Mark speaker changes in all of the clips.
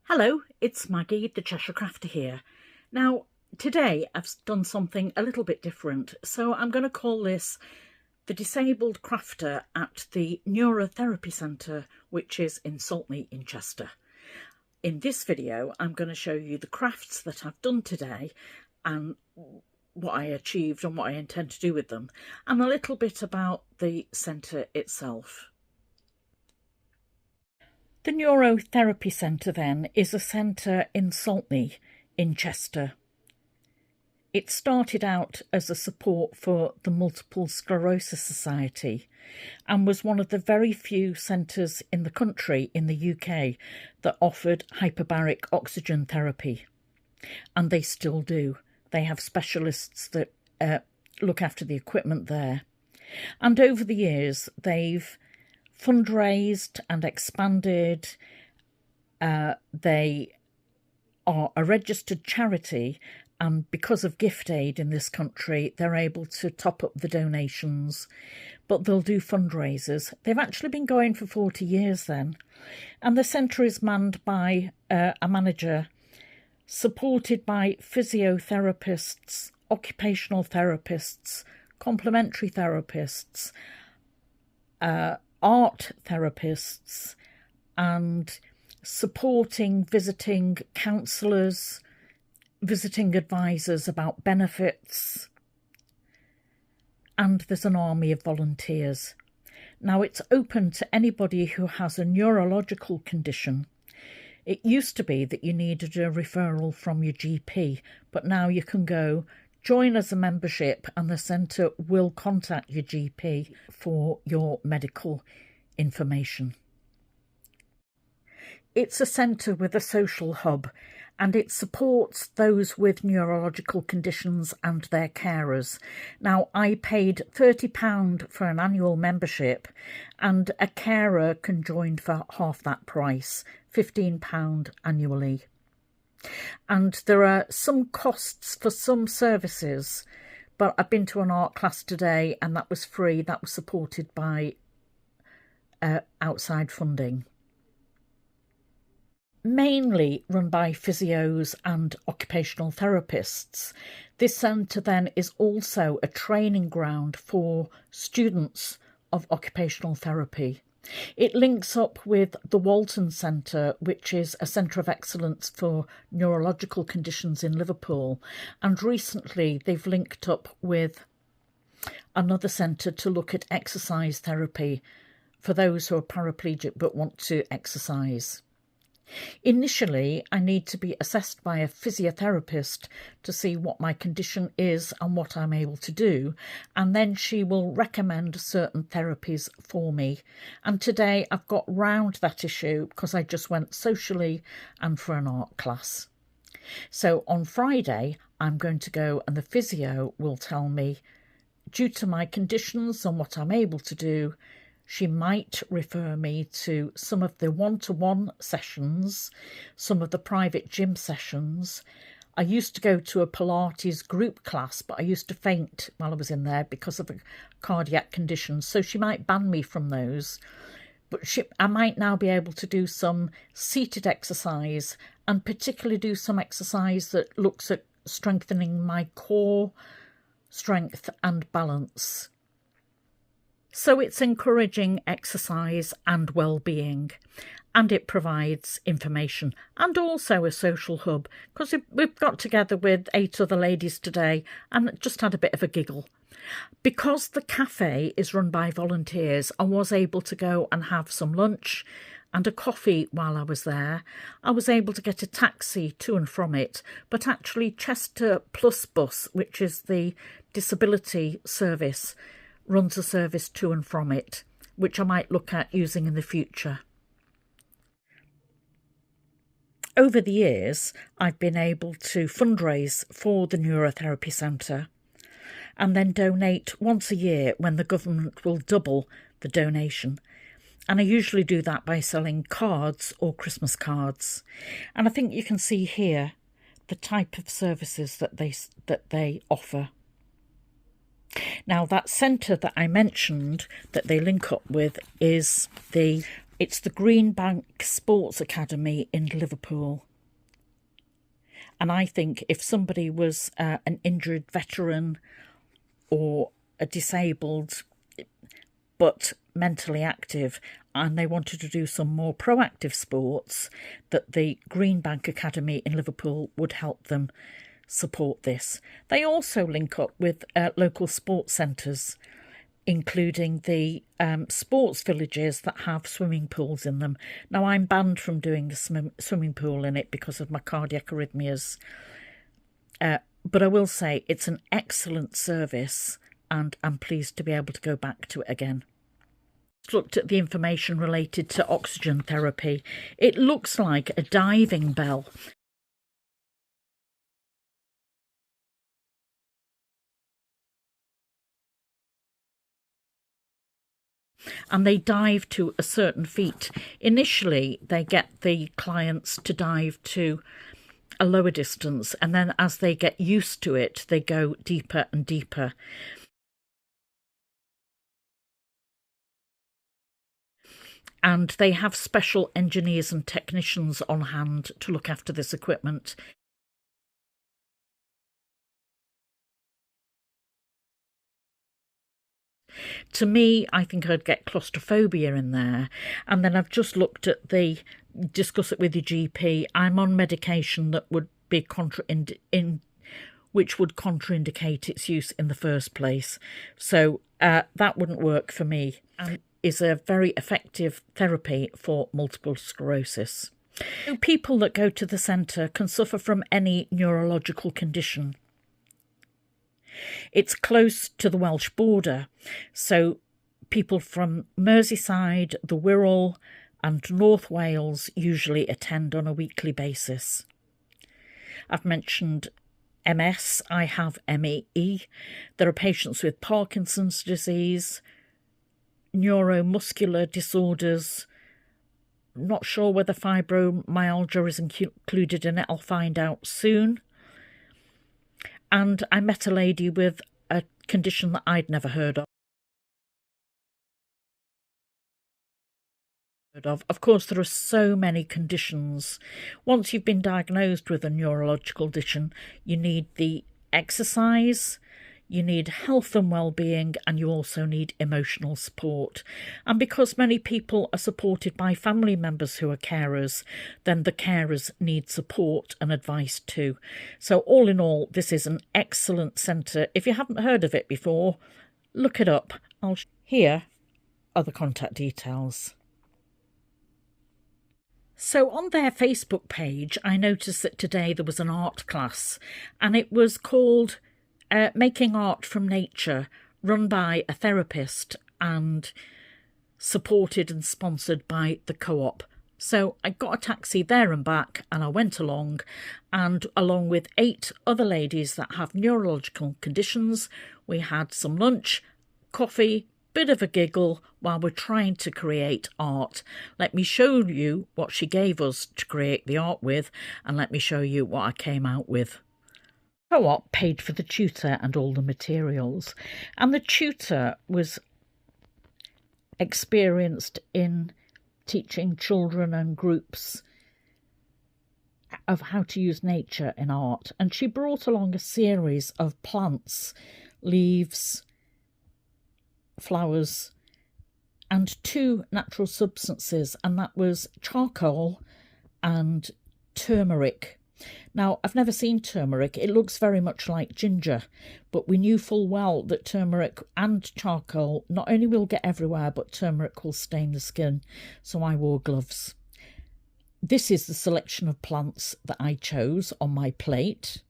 Speaker 1: Hello, it's Maggie, the Cheshire Crafter here. Now, today I've done something a little bit different, so I'm going to call this the Disabled Crafter at the NeuroTherapy Centre, which is in Saltney in Chester. In this video, I'm going to show you the crafts that I've done today and what I achieved and what I intend to do with them, and a little bit about the centre itself. The NeuroTherapy Centre then is a centre in Saltney in Chester. It started out as a support for the Multiple Sclerosis Society and was one of the very few centres in the country, in the UK, that offered hyperbaric oxygen therapy. And they still do. They have specialists that look after the equipment there. And over the years, they've fundraised and expanded. They are a registered charity, and because of gift aid in this country, they're able to top up the donations, but they'll do fundraisers. They've actually been going for 40 years then, and the centre is manned by a manager, supported by physiotherapists, occupational therapists, complementary therapists, art therapists, and supporting visiting counsellors, visiting advisors about benefits, and there's an army of volunteers. Now, it's open to anybody who has a neurological condition. It used to be that you needed a referral from your GP, but now you can go join as a membership and the centre will contact your GP for your medical information. It's a centre with a social hub, and it supports those with neurological conditions and their carers. Now, I paid £30 for an annual membership, and a carer can join for half that price, £15 annually. And there are some costs for some services, but I've been to an art class today and that was free. That was supported by outside funding. Mainly run by physios and occupational therapists, this centre then is also a training ground for students of occupational therapy. It links up with the Walton Centre, which is a centre of excellence for neurological conditions in Liverpool, and recently they've linked up with another centre to look at exercise therapy for those who are paraplegic but want to exercise. Initially, I need to be assessed by a physiotherapist to see what my condition is and what I'm able to do, and then she will recommend certain therapies for me. And today I've got round that issue because I just went socially and for an art class. So on Friday, I'm going to go and the physio will tell me, due to my conditions and what I'm able to do, she might refer me to some of the one-to-one sessions, some of the private gym sessions. I used to go to a Pilates group class, but I used to faint while I was in there because of a cardiac condition. So she might ban me from those. But I might now be able to do some seated exercise, and particularly do some exercise that looks at strengthening my core strength and balance. So it's encouraging exercise and well-being, and it provides information and also a social hub, because we've got together with 8 other ladies today and just had a bit of a giggle. Because the cafe is run by volunteers, I was able to go and have some lunch and a coffee while I was there. I was able to get a taxi to and from it, but actually Chester Plus Bus, which is the disability service, runs a service to and from it, which I might look at using in the future. Over the years, I've been able to fundraise for the NeuroTherapy Centre and then donate once a year when the government will double the donation. And I usually do that by selling cards or Christmas cards. And I think you can see here the type of services that they offer. Now, that centre that I mentioned that they link up with is the It's the Greenbank Sports Academy in Liverpool. And I think if somebody was an injured veteran or a disabled but mentally active and they wanted to do some more proactive sports, that the Greenbank Academy in Liverpool would help them support this. They also link up with local sports centres, including the sports villages that have swimming pools in them. Now, I'm banned from doing the swimming pool in it because of my cardiac arrhythmias. But I will say it's an excellent service and I'm pleased to be able to go back to it again. Looked at the information related to oxygen therapy. It looks like a diving bell. And they dive to a certain feet. Initially, they get the clients to dive to a lower distance, and then as they get used to it, they go deeper and deeper. And they have special engineers and technicians on hand to look after this equipment. To me, I think I'd get claustrophobia in there. And then I've just looked at discuss it with your GP. I'm on medication that would be which would contraindicate its use in the first place. So that wouldn't work for me. And is a very effective therapy for multiple sclerosis. People that go to the centre can suffer from any neurological condition. It's close to the Welsh border, so people from Merseyside, the Wirral and North Wales usually attend on a weekly basis. I've mentioned MS, I have ME. There are patients with Parkinson's disease, neuromuscular disorders. Not sure whether fibromyalgia is included in it, I'll find out soon. And I met a lady with a condition that I'd never heard of. Of course, there are so many conditions. Once you've been diagnosed with a neurological condition, you need the exercise, you need health and well-being, and you also need emotional support. And because many people are supported by family members who are carers, then the carers need support and advice too. So all in all, this is an excellent centre. If you haven't heard of it before, look it up. Here are the contact details. So on their Facebook page, I noticed that today there was an art class, and it was called Making Art from Nature, run by a therapist and supported and sponsored by the Co-op. So I got a taxi there and back and I went along, and along with 8 other ladies that have neurological conditions, we had some lunch, coffee, bit of a giggle while we're trying to create art. Let me show you what she gave us to create the art with, and let me show you what I came out with. Co-op paid for the tutor and all the materials, and the tutor was experienced in teaching children and groups of how to use nature in art, and she brought along a series of plants, leaves, flowers and 2 natural substances, and that was charcoal and turmeric. Now, I've never seen turmeric. It looks very much like ginger, but we knew full well that turmeric and charcoal not only will get everywhere, but turmeric will stain the skin, so I wore gloves. This is the selection of plants that I chose on my plate.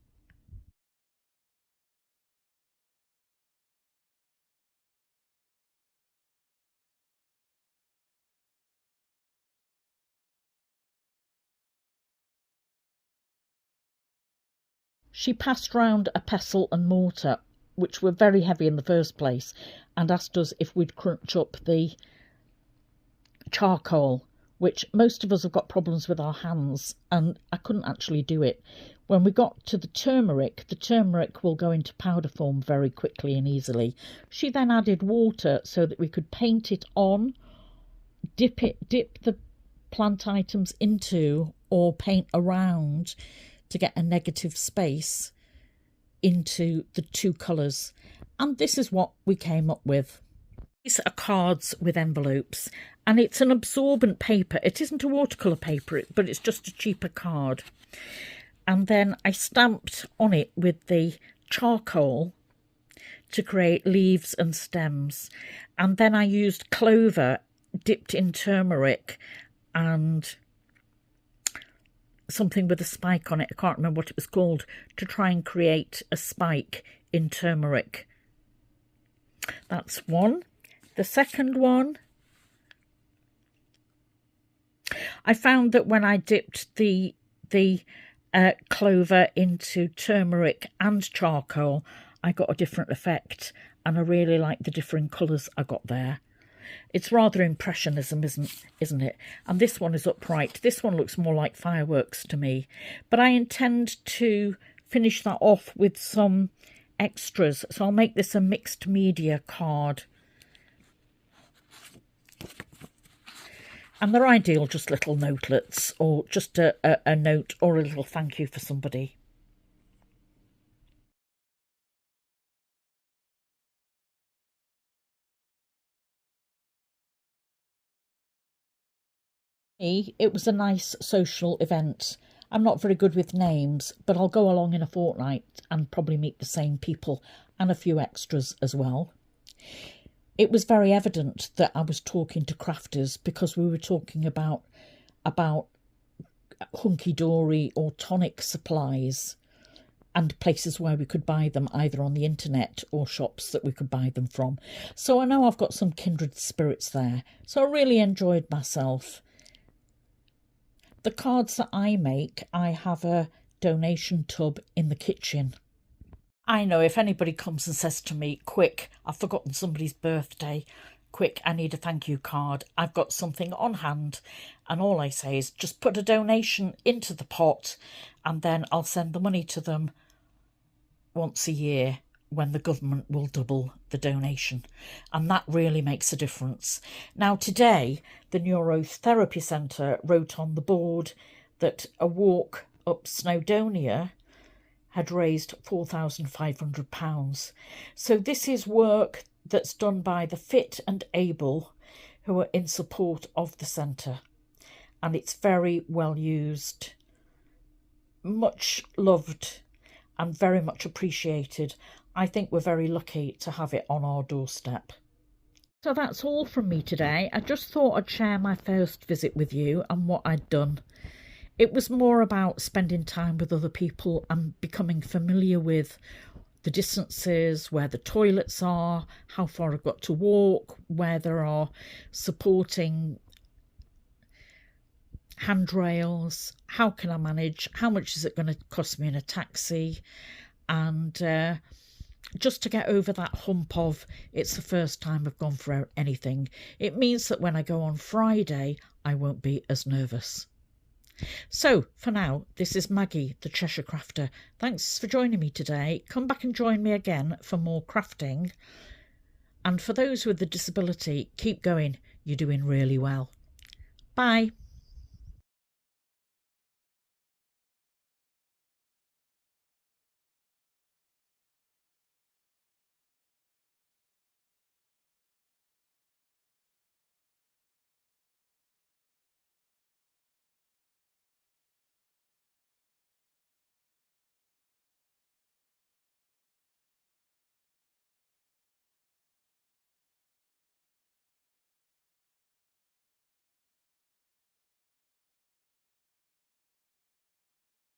Speaker 1: She passed round a pestle and mortar, which were very heavy in the first place, and asked us if we'd crunch up the charcoal, which most of us have got problems with our hands, and I couldn't actually do it. When we got to the turmeric will go into powder form very quickly and easily. She then added water so that we could paint it on, dip the plant items into or paint around to get a negative space into the two colours. And this is what we came up with. These are cards with envelopes, and it's an absorbent paper. It isn't a watercolour paper, but it's just a cheaper card. And then I stamped on it with the charcoal to create leaves and stems. And then I used clover dipped in turmeric and something with a spike on it. I can't remember what it was called, to try and create a spike in turmeric. That's one. The second one, I found that when I dipped the clover into turmeric and charcoal, I got a different effect, and I really like the differing colours I got there. It's rather impressionism, isn't it? And this one is upright. This one looks more like fireworks to me. But I intend to finish that off with some extras. So I'll make this a mixed media card. And they're ideal, just little notelets, or just a note or a little thank you for somebody. It was a nice social event. I'm not very good with names, but I'll go along in a fortnight and probably meet the same people and a few extras as well. It was very evident that I was talking to crafters because we were talking about hunky-dory or tonic supplies and places where we could buy them either on the internet or shops that we could buy them from. So I know I've got some kindred spirits there. So I really enjoyed myself. The cards that I make, I have a donation tub in the kitchen. I know if anybody comes and says to me, quick, I've forgotten somebody's birthday, quick, I need a thank you card, I've got something on hand, and all I say is just put a donation into the pot and then I'll send the money to them once a year when the government will double the donation. And that really makes a difference. Now today, the NeuroTherapy Centre wrote on the board that a walk up Snowdonia had raised £4,500. So this is work that's done by the fit and able who are in support of the centre. And it's very well used, much loved and very much appreciated. I think we're very lucky to have it on our doorstep. So that's all from me today. I just thought I'd share my first visit with you and what I'd done. It was more about spending time with other people and becoming familiar with the distances, where the toilets are, how far I've got to walk, where there are supporting handrails, how can I manage, how much is it going to cost me in a taxi, and just to get over that hump of it's the first time I've gone for anything. It means that when I go on Friday, I won't be as nervous. So, for now, this is Maggie, the Cheshire Crafter. Thanks for joining me today. Come back and join me again for more crafting. And for those with a disability, keep going. You're doing really well. Bye.